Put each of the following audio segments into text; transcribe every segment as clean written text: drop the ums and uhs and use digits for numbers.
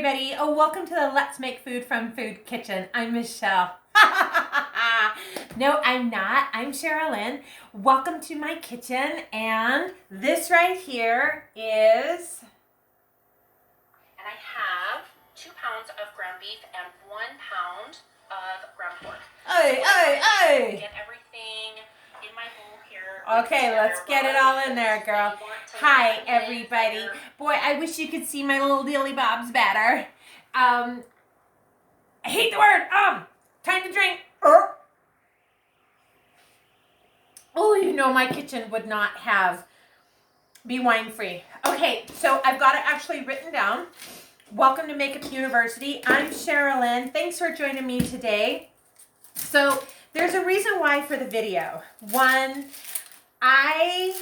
everybody. Oh, welcome to the Let's Make Food from Food Kitchen. I'm Michelle. No, I'm not. I'm Cherelynn. Welcome to my kitchen. And this right here is... And I have 2 pounds of ground beef and 1 pound of ground pork. Hey. Get everything in my bowl here. Okay, let's get it all in there, girl. Hi, everybody. Boy, I wish you could see my little dilly bobs better. I hate the word. Time to drink. Oh, you know my kitchen would not be wine free. Okay, so I've got it actually written down. Welcome to Makeup University. I'm Cherelynn. Thanks for joining me today. So there's a reason why for the video. One, I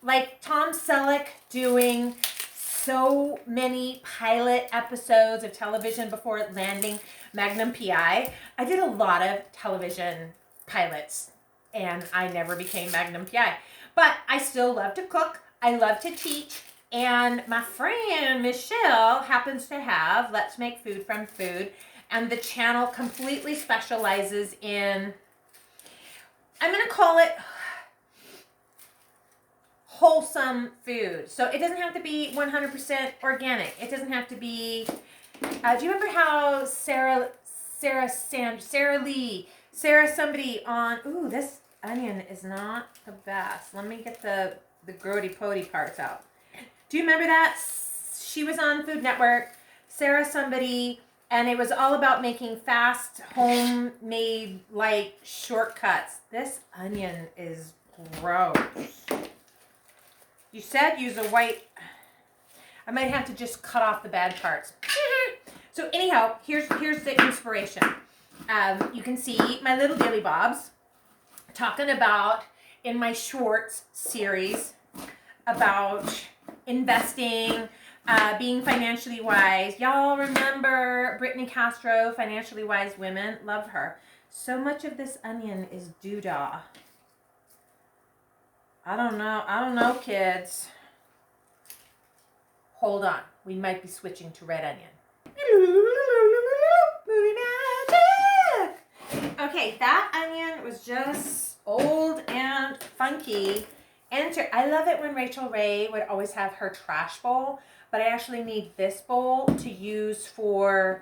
like Tom Selleck doing so many pilot episodes of television before landing Magnum PI. I did a lot of television pilots and I never became Magnum PI. But I still love to cook. I love to teach. And my friend Michelle happens to have Let's Make Food from Food. And the channel completely specializes in, I'm going to call it wholesome food. So it doesn't have to be 100% organic. It doesn't have to be, do you remember how Sarah somebody on, ooh, this onion is not the best. Let me get the grody pody parts out. Do you remember that? She was on Food Network, Sarah somebody, and it was all about making fast, homemade, like, shortcuts. This onion is gross. You said use a white. I might have to just cut off the bad parts. So anyhow, here's the inspiration. You can see my little dilly bobs talking about in my shorts series about investing, being financially wise. Y'all remember Brittany Castro, Financially Wise Women? Love her. So much of this onion is doodah. I don't know, kids. Hold on. We might be switching to red onion. Movie magic! Okay, that onion was just old and funky. I love it when Rachel Ray would always have her trash bowl, but I actually need this bowl to use for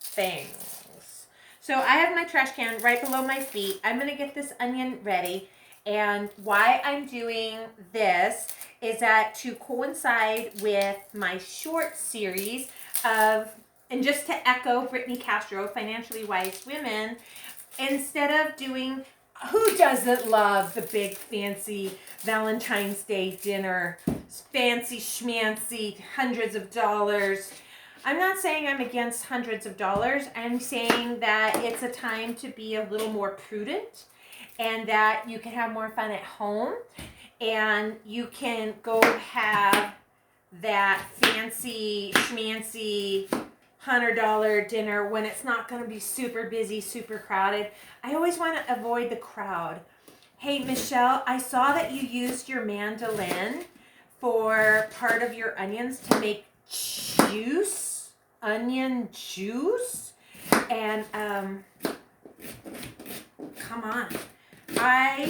things. So I have my trash can right below my feet. I'm going to get this onion ready. And why I'm doing this is that to coincide with my short series of, and just to echo Brittany Castro, Financially Wise Women, instead of doing, who doesn't love the big fancy Valentine's Day dinner, fancy schmancy, hundreds of dollars. I'm not saying I'm against hundreds of dollars. I'm saying that it's a time to be a little more prudent and that you can have more fun at home and you can go have that fancy schmancy $100 dinner when it's not going to be super busy, super crowded. I always want to avoid the crowd. Hey, Michelle, I saw that you used your mandolin for part of your onions to make juice, onion juice. And, come on. I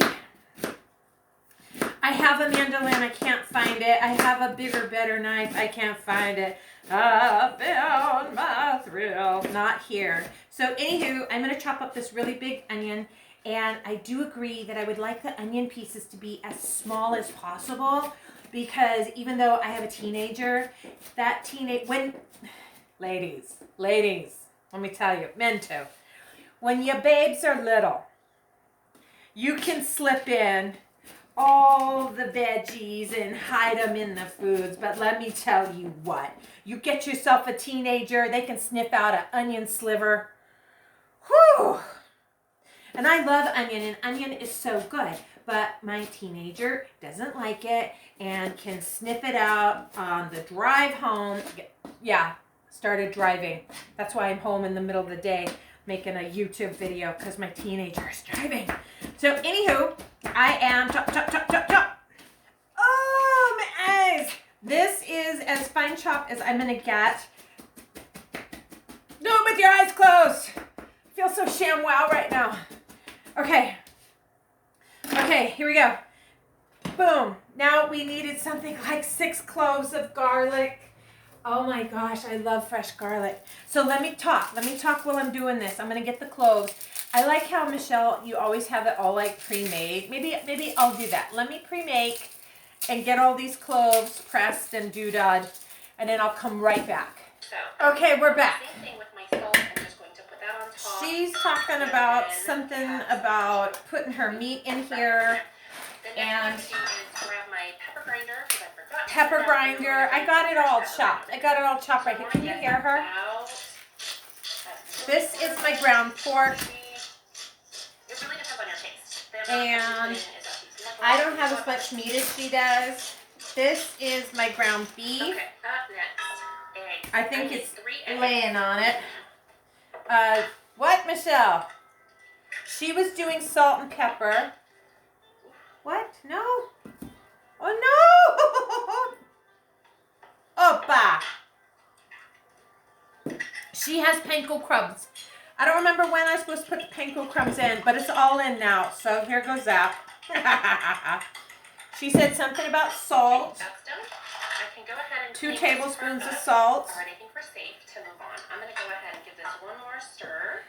have a mandolin. I can't find it. I have a bigger, better knife. I can't find it. I found my thrill. Not here. So anywho, I'm going to chop up this really big onion. And I do agree that I would like the onion pieces to be as small as possible. Because even though I have a teenager, ladies, let me tell you, men too. When your babes are little, you can slip in all the veggies and hide them in the foods. But let me tell you what. You get yourself a teenager, they can sniff out an onion sliver. Whew! And I love onion, and onion is so good. But my teenager doesn't like it and can sniff it out on the drive home. Yeah, started driving. That's why I'm home in the middle of the day making a YouTube video, because my teenager is driving. So anywho, I am chop. Oh, my eyes. This is as fine chopped as I'm gonna get. Do it with your eyes closed. I feel so ShamWow right now. Okay. Okay, here we go. Boom. Now we needed something like 6 cloves of garlic. Oh my gosh, I love fresh garlic. So let me talk. Let me talk while I'm doing this. I'm going to get the cloves. I like how, Michelle, you always have it all like pre-made. Maybe I'll do that. Let me pre-make and get all these cloves pressed and doodad, and then I'll come right back. Okay, we're back. Same thing with my salt. I'm just going to put that on top. She's talking about something about putting her meat in here. And grab my pepper grinder because I forgot. Pepper grinder. I got it all chopped. I got it all chopped right here. Can you hear her? This is my ground pork. It really depends on your taste. And I don't have as much meat as she does. This is my ground beef. Okay, up next. I think it's laying on it. What, Michelle? She was doing salt and pepper. What? No. Oh, no. Opa. She has panko crumbs. I don't remember when I was supposed to put the panko crumbs in, but it's all in now. So here goes that. She said something about salt. That's done. I can go ahead and 2 tablespoons of salt. Alright, I think we're safe to move on. I'm going to go ahead and give this one more stir.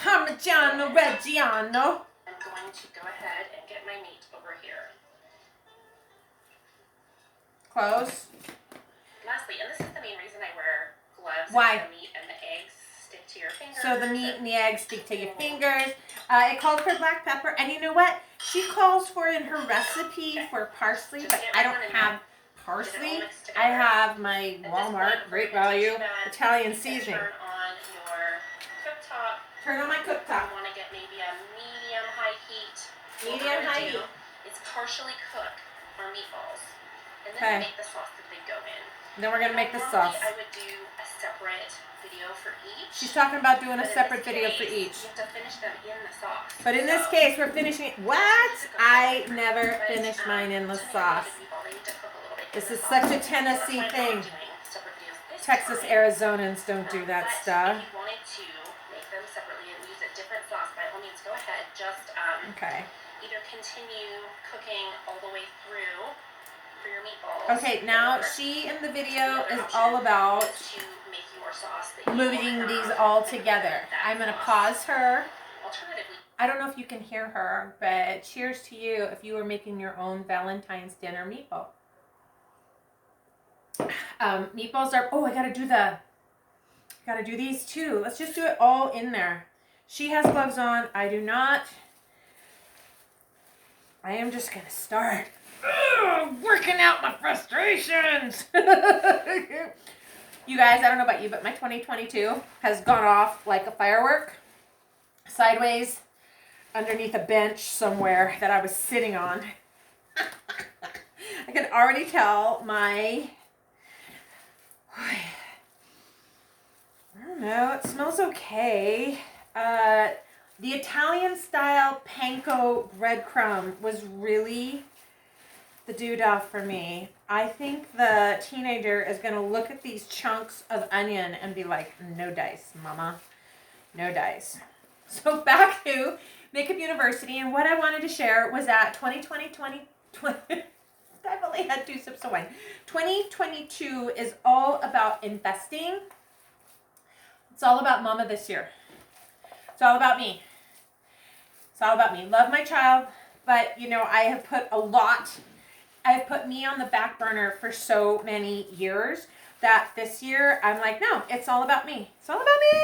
Parmigiano Reggiano. I'm going to go ahead and get my meat over here. Close. Lastly, and this is the main reason I wear gloves. Why? The meat and the eggs stick to your fingers. So the meat and the eggs stick to your fingers. It calls for black pepper. And you know what? She calls for in her recipe for parsley, but I don't have parsley. I have my Walmart Great Value Italian seasoning. Turn on your cooktop. Turn on my cooktop. You want to get maybe a medium-high heat. Medium-high heat. It's partially cook our meatballs. And then Okay. we make the sauce that they go in. Then we're going to make the Normally, sauce. I would do a separate video for each. She's talking about doing a But in separate this video for case, each. You have to finish them in the sauce. But in this case, we're finishing it. What? I never finish mine in the sauce. This is such a Tennessee thing. Texas Arizonans don't do that stuff. If you wanted to make them separately and use a different sauce, by all means, go ahead. Just Okay. either continue cooking all the way through for your meatballs. Okay, now she in the video is all about to make your sauce that you moving want these to all have together. that I'm going to sauce. pause her. Alternatively, I don't know if you can hear her, but cheers to you if you were making your own Valentine's dinner meatball. Meatballs are, oh, I gotta do these too. Let's just do it all in there. She has gloves on. I do not. I am just gonna start working out my frustrations. You guys, I don't know about you, but my 2022 has gone off like a firework, sideways, underneath a bench somewhere that I was sitting on. I can already tell my, I don't know, it smells okay. The Italian style panko breadcrumb was really the doodah for me. I think the teenager is going to look at these chunks of onion and be like, no dice, mama. No dice. So back to Makeup University, and what I wanted to share was that 2020, I've only had 2 sips of wine. 2022 is all about investing. It's all about mama this year. It's all about me. It's all about me. Love my child, but you know, I have put me on the back burner for so many years that this year I'm like, no, it's all about me. It's all about me.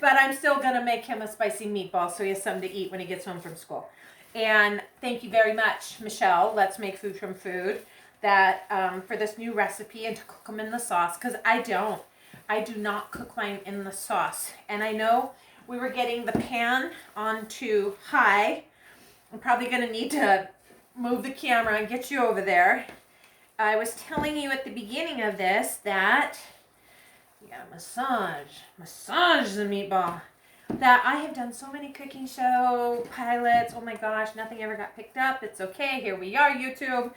But I'm still going to make him a spicy meatball so he has something to eat when he gets home from school. And thank you very much, Michelle. Let's Make Food from Food. That for this new recipe and to cook them in the sauce. Because I do not cook mine in the sauce. And I know we were getting the pan onto high. I'm probably going to need to move the camera and get you over there. I was telling you at the beginning of this that you gotta massage the meatball. That I have done so many cooking show pilots. Oh my gosh, nothing ever got picked up. It's okay. Here we are, YouTube.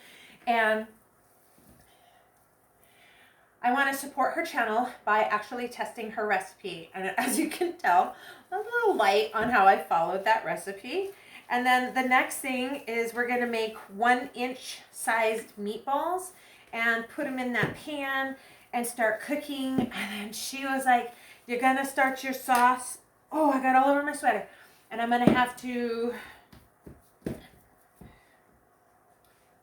And I want to support her channel by actually testing her recipe. And as you can tell, I'm a little light on how I followed that recipe. And then the next thing is we're going to make 1-inch sized meatballs and put them in that pan and start cooking. And then she was like, you're going to start your sauce. Oh, I got all over my sweater. And I'm going to have to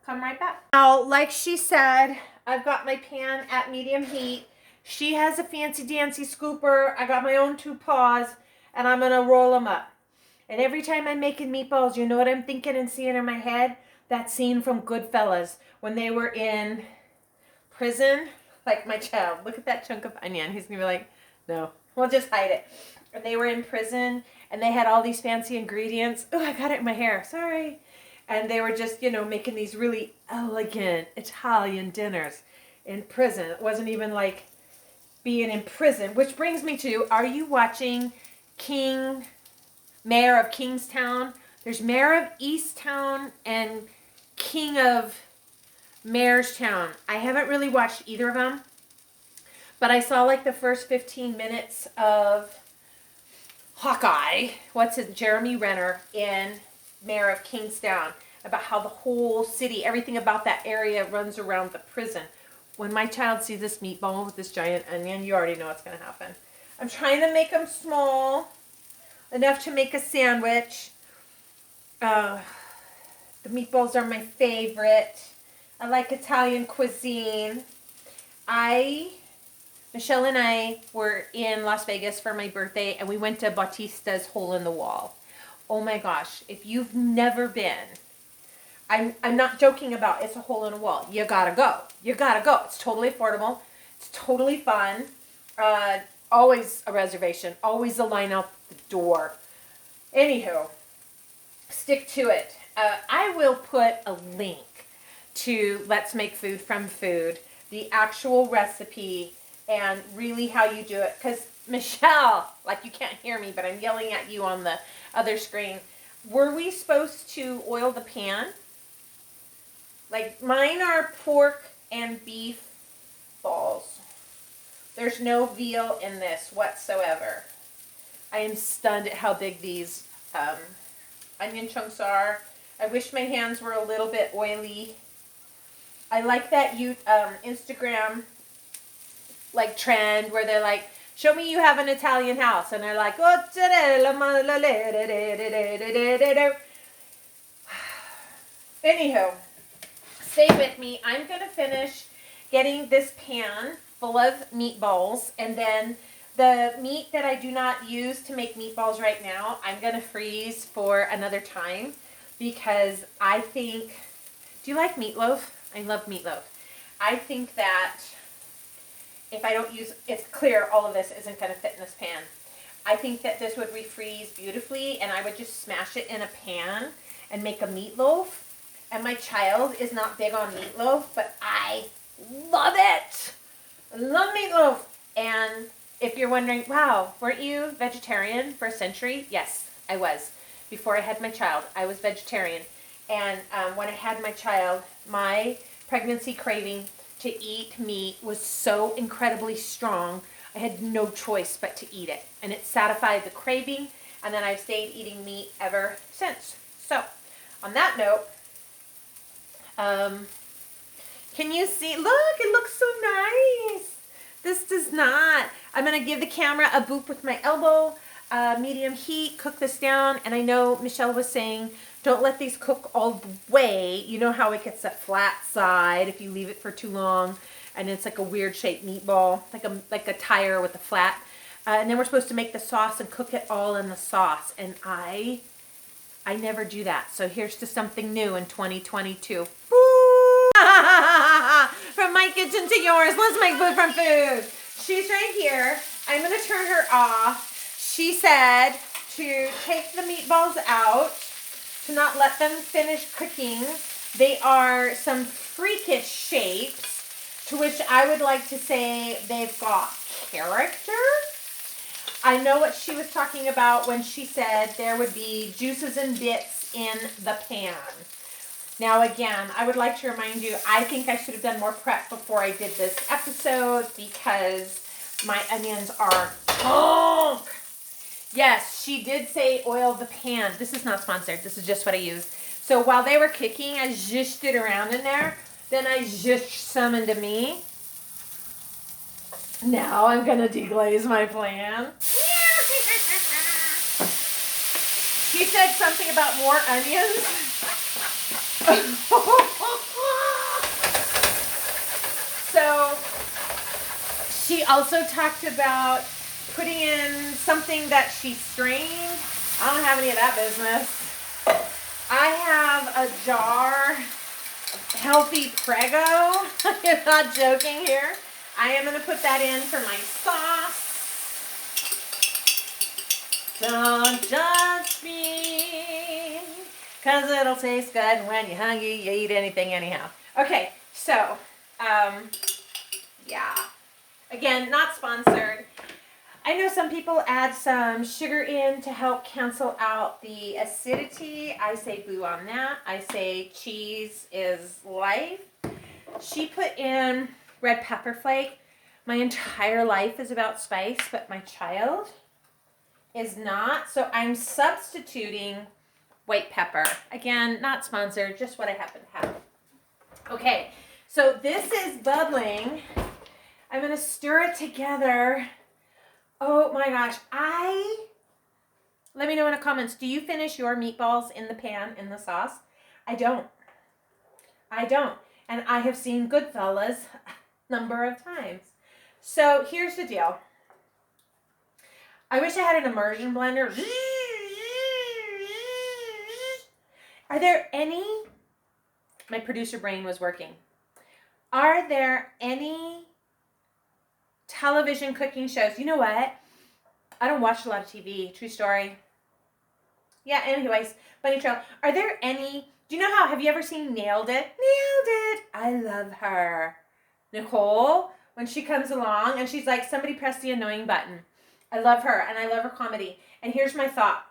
come right back. Now, like she said, I've got my pan at medium heat. She has a fancy dancy scooper. I got my own 2 paws, and I'm going to roll them up. And every time I'm making meatballs, you know what I'm thinking and seeing in my head? That scene from Goodfellas when they were in prison. Like my child, look at that chunk of onion. He's going to be like, no, we'll just hide it. And they were in prison, and they had all these fancy ingredients. Oh, I got it in my hair. Sorry. And they were just, you know, making these really elegant Italian dinners in prison. It wasn't even like being in prison. Which brings me to, are you watching Mayor of Kingstown? There's Mayor of Easttown and King of Mayorstown. I haven't really watched either of them. But I saw like the first 15 minutes of Hawkeye. What's it? Jeremy Renner in Mayor of Kingstown, about how the whole city, everything about that area runs around the prison. When my child sees this meatball with this giant onion, you already know what's going to happen. I'm trying to make them small, enough to make a sandwich. The meatballs are my favorite. I like Italian cuisine. Michelle and I were in Las Vegas for my birthday, and we went to Bautista's Hole in the Wall. Oh my gosh, if you've never been, I'm not joking about it's a hole in a wall. You gotta go. You gotta go. It's totally affordable. It's totally fun. Always a reservation. Always a line out the door. Anywho, stick to it. I will put a link to Let's Make Food from Food, the actual recipe, and really how you do it. Because Michelle, like you can't hear me, but I'm yelling at you on the other screen. Were we supposed to oil the pan? Like mine are pork and beef balls. There's no veal in this whatsoever. I am stunned at how big these onion chunks are. I wish my hands were a little bit oily. I like that Instagram like trend where they're like, show me you have an Italian house. And they're like, anywho, stay with me. I'm going to finish getting this pan full of meatballs. And then the meat that I do not use to make meatballs right now, I'm going to freeze for another time. Because I think, do you like meatloaf? I love meatloaf. I think that if I don't use, it's clear all of this isn't going to fit in this pan. I think that this would refreeze beautifully, and I would just smash it in a pan and make a meatloaf. And my child is not big on meatloaf, but I love it. I love meatloaf. And if you're wondering, wow, weren't you vegetarian for a century? Yes, I was. Before I had my child, I was vegetarian. And when I had my child, my pregnancy craving to eat meat was so incredibly strong, I had no choice but to eat it. And it satisfied the craving, and then I've stayed eating meat ever since. So, on that note, can you see? Look, it looks so nice. This does not. I'm going to give the camera a boop with my elbow. Medium heat, cook this down. And I know Michelle was saying, don't let these cook all the way. You know how it gets a flat side if you leave it for too long. And it's like a weird shaped meatball, like a tire with a flat. And then we're supposed to make the sauce and cook it all in the sauce. And I never do that. So here's to something new in 2022. From my kitchen to yours. Let's make food from food. She's right here. I'm going to turn her off. She said to take the meatballs out, to not let them finish cooking. They are some freakish shapes, to which I would like to say they've got character. I know what she was talking about when she said there would be juices and bits in the pan. Now, again, I would like to remind you, I think I should have done more prep before I did this episode because my onions are punk. Yes, she did say oil the pan. This is not sponsored. This is just what I use. So while they were cooking, I zhushed it around in there. Then I zhushed some into me. Now I'm going to deglaze my plan. She said something about more onions. So she also talked about putting in something that she strained. I don't have any of that business. I have a jar of healthy Prego. I'm not joking here. I am going to put that in for my sauce. Don't judge me, because it'll taste good when you're hungry. You eat anything anyhow. Okay, so, yeah. Again, not sponsored. I know some people add some sugar in to help cancel out the acidity. I say boo on that. I say cheese is life. She put in red pepper flake. My entire life is about spice, but my child is not. So I'm substituting white pepper. Again, not sponsored, just what I happen to have. Okay, so this is bubbling. I'm going to stir it together. Oh my gosh, let me know in the comments, do you finish your meatballs in the pan, in the sauce? I don't. And I have seen Goodfellas a number of times. So here's the deal. I wish I had an immersion blender. Are there any, my producer brain was working. Are there any television cooking shows? You know what? I don't watch a lot of TV. True story. Yeah, anyways, Bunny Trail. Are there any, do you know how, have you ever seen Nailed It? Nailed It. I love her. Nicole, when she comes along and she's like, somebody press the annoying button. I love her and I love her comedy. And here's my thought.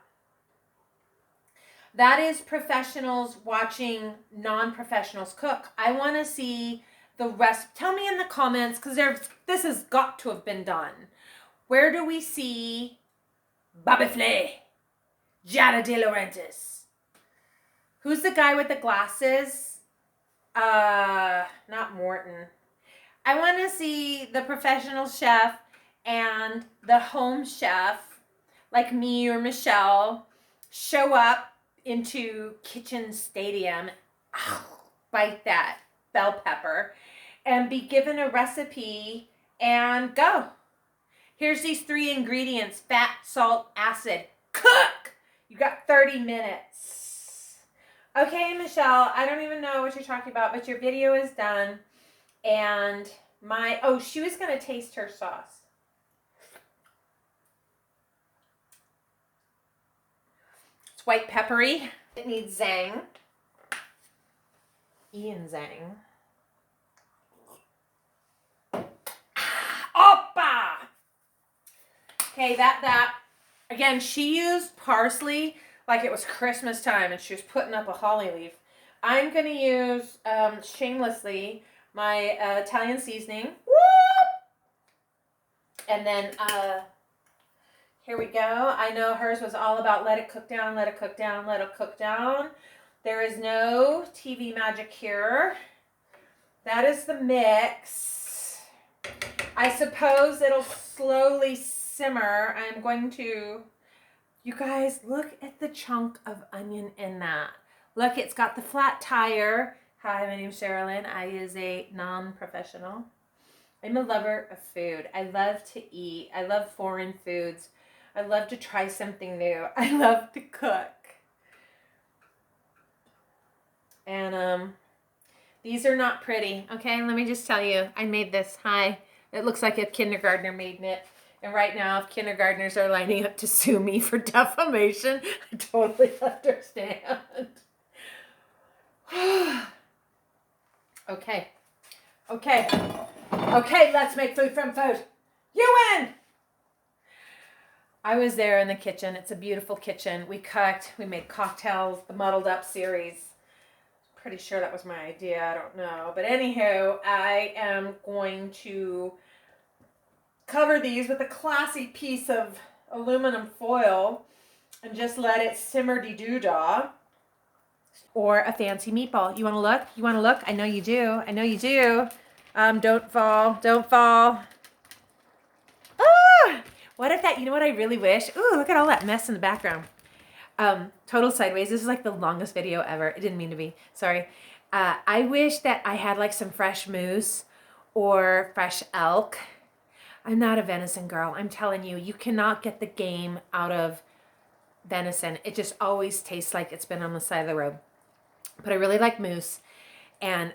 That is professionals watching non-professionals cook. I want to see the rest. Tell me in the comments, because this has got to have been done. Where do we see Bobby Flay? Giada De Laurentiis? Who's the guy with the glasses? Not Morton. I want to see the professional chef and the home chef, like me or Michelle, show up into Kitchen Stadium, bite that bell pepper, and be given a recipe and go. Here's these 3 ingredients: fat, salt, acid. Cook! You got 30 minutes. Okay, Michelle, I don't even know what you're talking about, but your video is done. And she was going to taste her sauce. It's white peppery. It needs zang. Ian Zhang. Oppa! Okay, that. Again, she used parsley like it was Christmas time and she was putting up a holly leaf. I'm going to use, shamelessly, my Italian seasoning. Whoop! And then, here we go. I know hers was all about let it cook down, let it cook down, let it cook down. There is no TV magic here. That is the mix. I suppose it'll slowly simmer. I'm going to, you guys, look at the chunk of onion in that. Look, it's got the flat tire. Hi, my name's Cherelynn. I is a non-professional. I'm a lover of food. I love to eat. I love foreign foods. I love to try something new. I love to cook. And these are not pretty. Okay, let me just tell you. I made this. Hi. It looks like a kindergartner made it. And right now, if kindergartners are lining up to sue me for defamation, I totally understand. Okay. Okay, let's make food from food. You win! I was there in the kitchen. It's a beautiful kitchen. We cooked. We made cocktails, the Muddled Up series. pretty sure that was my idea. I don't know. But anywho, I am going to cover these with a classy piece of aluminum foil and just let it simmer-de-doo-dah. Or a fancy meatball. You want to look? You want to look? I know you do. I know you do. Don't fall. Don't fall. Ah! What if that, you know what I really wish? Ooh, look at all that mess in the background. Total sideways. This is like the longest video ever. It didn't mean to be. Sorry. I wish that I had like some fresh moose or fresh elk. I'm not a venison girl. I'm telling you, you cannot get the game out of venison. It just always tastes like it's been on the side of the road. But I really like moose and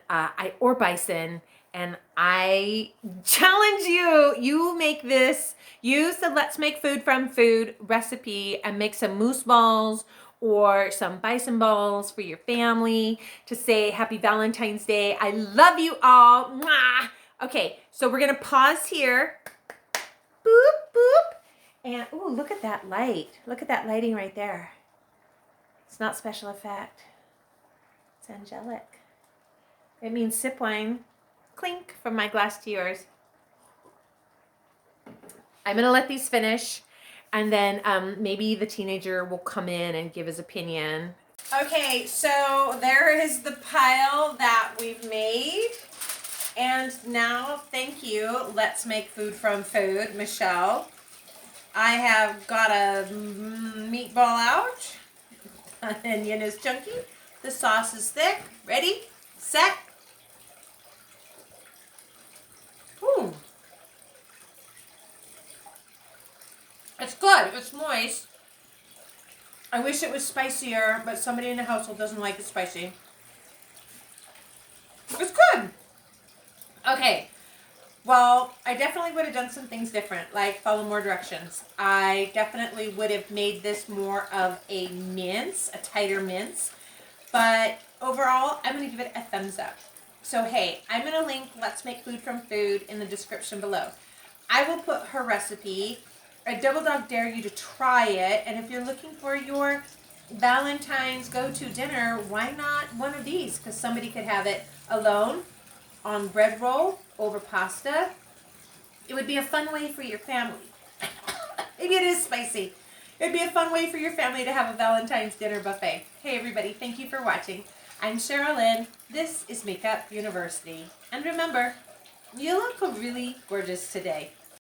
or bison. And I challenge you, you make this, use the Let's Make Food from Food recipe and make some moose balls or some bison balls for your family to say Happy Valentine's Day. I love you all. Mwah! Okay, so we're gonna pause here. Boop, boop. And, ooh, look at that light. Look at that lighting right there. It's not special effect. It's angelic. It means sip wine. Clink from my glass to yours. I'm going to let these finish. And then maybe the teenager will come in and give his opinion. Okay, so there is the pile that we've made. And now, thank you, Let's Make Food from Food, Michelle. I have got a meatball out. The onion is chunky. The sauce is thick. Ready, set. Ooh. It's good. It's moist. I wish it was spicier, but somebody in the household doesn't like it spicy. It's good. Okay. Well, I definitely would have done some things different, like follow more directions. I definitely would have made this more of a mince, a tighter mince. But overall, I'm going to give it a thumbs up. So, hey, I'm going to link Let's Make Food from Food in the description below. I will put her recipe. I double dog dare you to try it. And if you're looking for your Valentine's go-to dinner, why not one of these? Because somebody could have it alone, on bread roll, over pasta. It would be a fun way for your family. Maybe it is spicy. It'd be a fun way for your family to have a Valentine's dinner buffet. Hey everybody, thank you for watching. I'm Cherelynn. This is Makeup University. And remember, you look really gorgeous today.